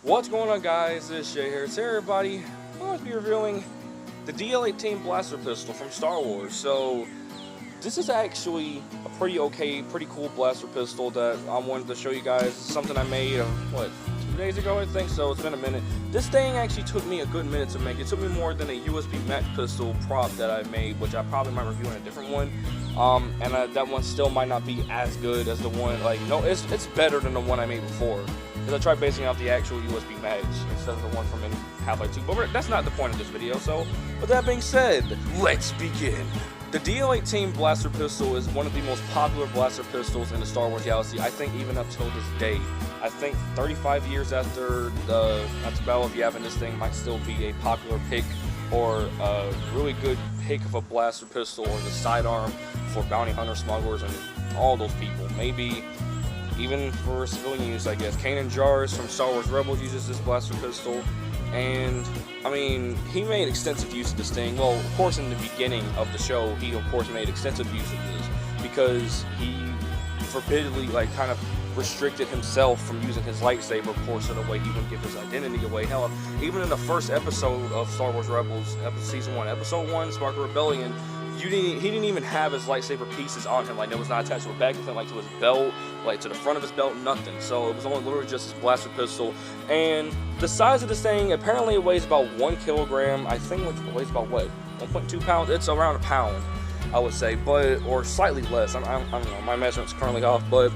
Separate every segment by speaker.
Speaker 1: What's going on, guys? This is Shay here. Hey everybody, I'm going to be reviewing the DL-18 blaster pistol from Star Wars. So this is actually a pretty cool blaster pistol that I wanted to show you guys. It's something I made, 2 days ago I think, so it's been a minute. This thing actually took me a good minute to make. It took me more than a USB match pistol prop that I made, which I probably might review in a different one. That one still might not be as good as the one, it's better than the one I made before. Because I tried basing off the actual USB match instead of the one from Half-Life 2. But that's not the point of this video, so with that being said, let's begin. The DL-18 blaster pistol is one of the most popular blaster pistols in the Star Wars galaxy, I think even up till this day. I think 35 years after the Battle of Yavin, this thing might still be a popular pick or a really good pick of a blaster pistol or the sidearm for bounty hunter, smugglers, and all those people. Maybe even for civilian use, I guess. Kanan Jarrus from Star Wars Rebels uses this blaster pistol, and I mean, he made extensive use of this thing. Well, of course, in the beginning of the show, he of course made extensive use of this because he forbiddingly, kind of restricted himself from using his lightsaber, of course, so the way he wouldn't give his identity away. Hell, even in the first episode of Star Wars Rebels, Season 1, Episode 1, Spark of Rebellion, he didn't even have his lightsaber pieces on him. It was not attached to a back of him, to his belt, to the front of his belt, nothing. So it was only literally just his blaster pistol. And the size of this thing, apparently it weighs about 1 kilogram. I think it weighs about, 1.2 pounds? It's around a pound, I would say, or slightly less. I don't know, my measurement's currently off, but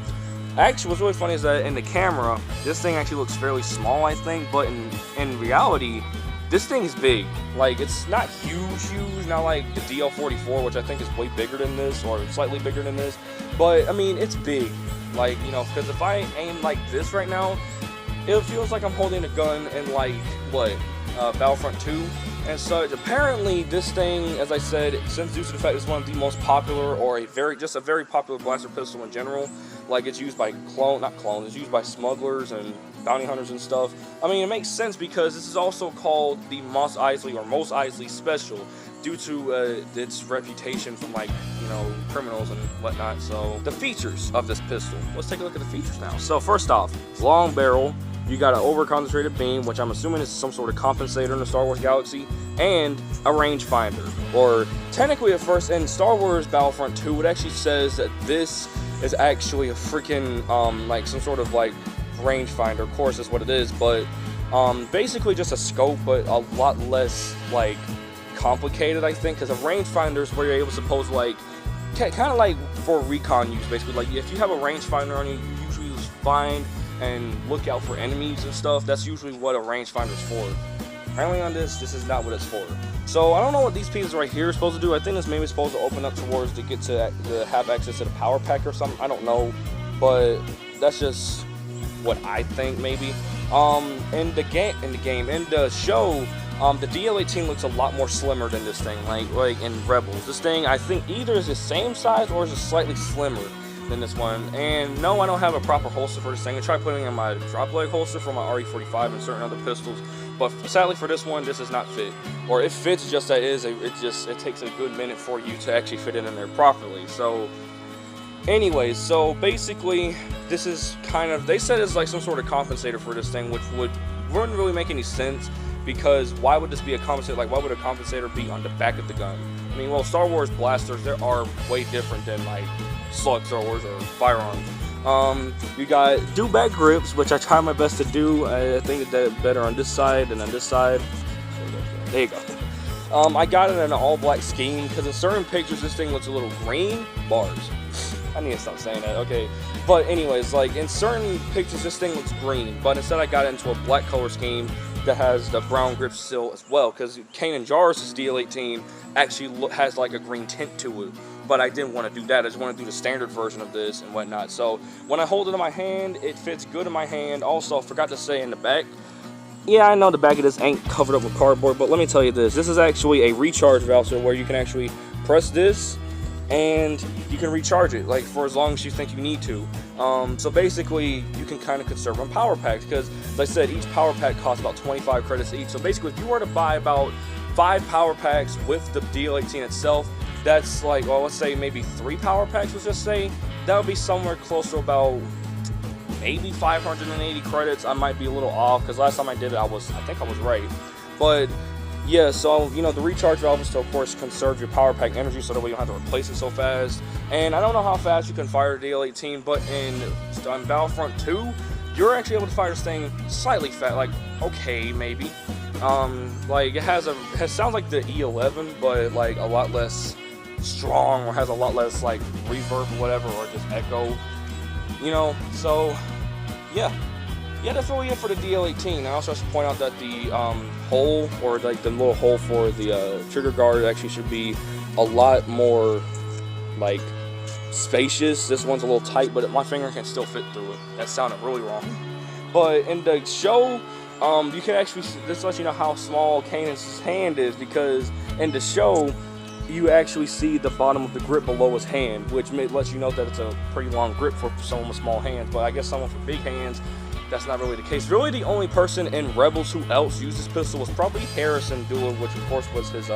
Speaker 1: actually what's really funny is that in the camera, this thing actually looks fairly small, I think, but in reality, this thing is big. It's not huge, not like the DL-44, which I think is way bigger than this, or slightly bigger than this, but, I mean, it's big. Because if I aim like this right now, it feels like I'm holding a gun in, Battlefront 2 and such. Apparently, this thing, as I said, since due to the fact it's one of the most popular, or just a very popular blaster pistol in general, it's used by it's used by smugglers and bounty hunters and stuff. I mean, it makes sense because this is also called the Mos Eisley Special due to its reputation from criminals and whatnot. So the features of this pistol, let's take a look at the features now. So first off, long barrel. You got an over-concentrated beam, which I'm assuming is some sort of compensator in the Star Wars galaxy, and a rangefinder. Or technically at first in Star Wars Battlefront 2, it actually says that this is actually a freaking some sort of rangefinder. Of course that's what it is, but basically just a scope, but a lot less complicated, I think, because a rangefinder is where you're able to suppose kind of for recon use, basically. If you have a rangefinder on you, you usually find and look out for enemies and stuff. That's usually what a rangefinder is for. Apparently on this is not what it's for. So I don't know what these pieces right here are supposed to do. I think this maybe supposed to open up towards to get to have access to the power pack or something. I don't know, but that's just what I think maybe. In the show, the DL-18 looks a lot more slimmer than this thing, like in Rebels. This thing, I think, either is the same size or is just slightly slimmer than this one. And no, I don't have a proper holster for this thing. I tried putting in my drop leg holster for my RE-45 and certain other pistols, but sadly for this one, this does not fit. Or it fits, just that it takes a good minute for you to actually fit it in there properly. So anyways, so basically this is they said it's some sort of compensator for this thing, which wouldn't really make any sense, because why would this be a compensator? Why would a compensator be on the back of the gun? I mean, well, Star Wars blasters, they are way different than slug throwers or firearms. You got do-back grips, which I try my best to do. I think that better on this side than on this side. There you go. I got it in an all-black scheme because in certain pictures this thing looks a little green. Bars. I need to stop saying that. Okay. But anyways, in certain pictures this thing looks green, but instead I got it into a black color scheme that has the brown grip still as well, because Kanan Jarrus' DL-18 actually has a green tint to it, but I didn't want to do that. I just want to do the standard version of this and whatnot. So when I hold it in my hand, it fits good in my hand. Also, I forgot to say in the back, yeah, I know the back of this ain't covered up with cardboard, but let me tell you this is actually a recharge valve, so where you can actually press this and you can recharge it for as long as you think you need to. So basically you can kind of conserve on power packs, because as I said, each power pack costs about 25 credits each. So basically if you were to buy about 5 power packs with the DL-18 itself, that's let's say maybe 3 power packs, let's just say, that would be somewhere close to about maybe 580 credits. I might be a little off because last time I did it, I think I was right. But yeah, so you know, the recharge valve is to of course conserve your power pack energy so that way you don't have to replace it so fast. And I don't know how fast you can fire the DL-18, but on Battlefront 2, you're actually able to fire this thing slightly fast, like okay, maybe. Like it sounds like the E11, but like a lot less strong, or has a lot less like reverb or whatever, or just echo, you know. So yeah, that's really it for the DL-18. I also should point out that the hole, or like the little hole for the trigger guard, actually should be a lot more like spacious. This one's a little tight, but my finger can still fit through it. That sounded really wrong. But in the show, you can actually, this lets you know how small Kanan's hand is, because in the show you actually see the bottom of the grip below his hand, which lets you know that it's a pretty long grip for someone with small hands. But I guess someone with big hands, that's not really the case. Really, the only person in Rebels who else used this pistol was probably Harrison Dula, which of course was his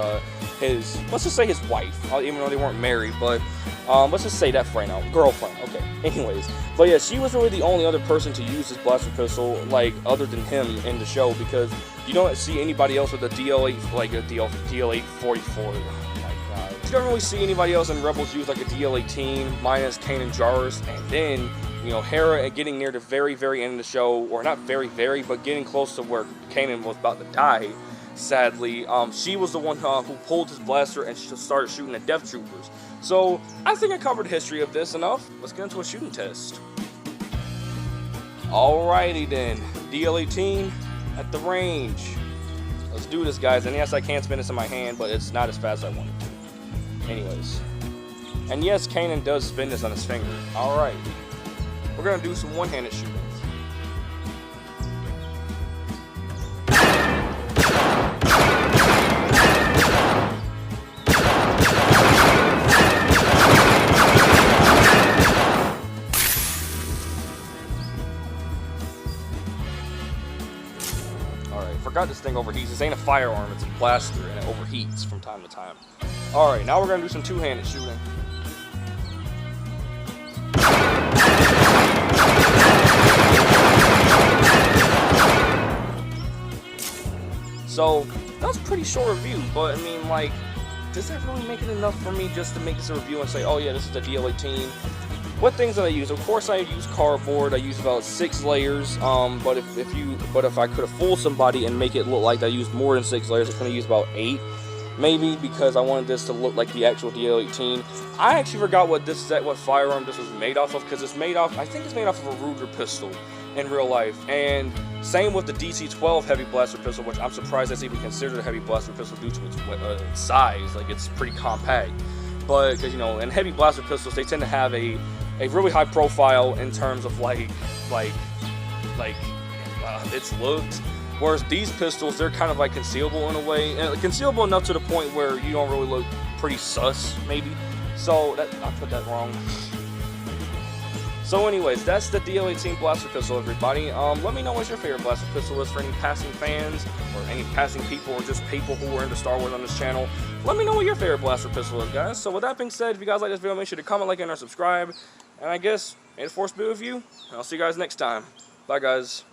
Speaker 1: let's just say his wife, even though they weren't married, but let's just say that for right now, girlfriend. Okay. Anyways, but yeah, she was really the only other person to use this blaster pistol, like other than him in the show, because you don't see anybody else with a DL-8, like a DL-844. You don't really see anybody else in Rebels use like a DL-18 minus Kanan Jarrus, and then, you know, Hera getting near the very, very end of the show, or not very, but getting close to where Kanan was about to die, sadly, she was the one who pulled his blaster and started shooting at Death Troopers. So, I think I covered the history of this enough. Let's get into a shooting test. Alrighty then, DL-18 at the range. Let's do this, guys. And yes, I can spin this in my hand, but it's not as fast as I want it to. Anyways, and yes, Kanan does spin this on his finger. Alright, we're gonna do some one-handed shooting. Alright, forgot this thing overheats. This ain't a firearm, it's a blaster, and it overheats from time to time. Alright, now we're going to do some two-handed shooting. So, that was a pretty short review, but I mean, like, does that really make it enough for me just to make this a review and say, oh yeah, this is the DL-18? What things did I use? Of course, I use cardboard. I used about 6 layers. But if I could have fooled somebody and make it look like I used more than 6 layers, it's going to use about 8. Maybe, because I wanted this to look like the actual DL-18. I actually forgot what firearm this was made off of, because it's made off, I think it's made off of a Ruger pistol in real life. And same with the DC-12 heavy blaster pistol, which I'm surprised that's even considered a heavy blaster pistol due to its size. Like, it's pretty compact. But, because, you know, in heavy blaster pistols, they tend to have a really high profile in terms of its looks. Whereas these pistols, they're kind of like concealable in a way, and concealable enough to the point where you don't really look pretty sus, maybe. So I put that wrong. So anyways, that's the DL-18 blaster pistol, everybody. Let me know what your favorite blaster pistol is for any passing fans, or any passing people, or just people who are into Star Wars on this channel. Let me know what your favorite blaster pistol is, guys. So with that being said, if you guys like this video, make sure to comment, like, and subscribe. And I guess, may the Force be with you, and I'll see you guys next time. Bye, guys.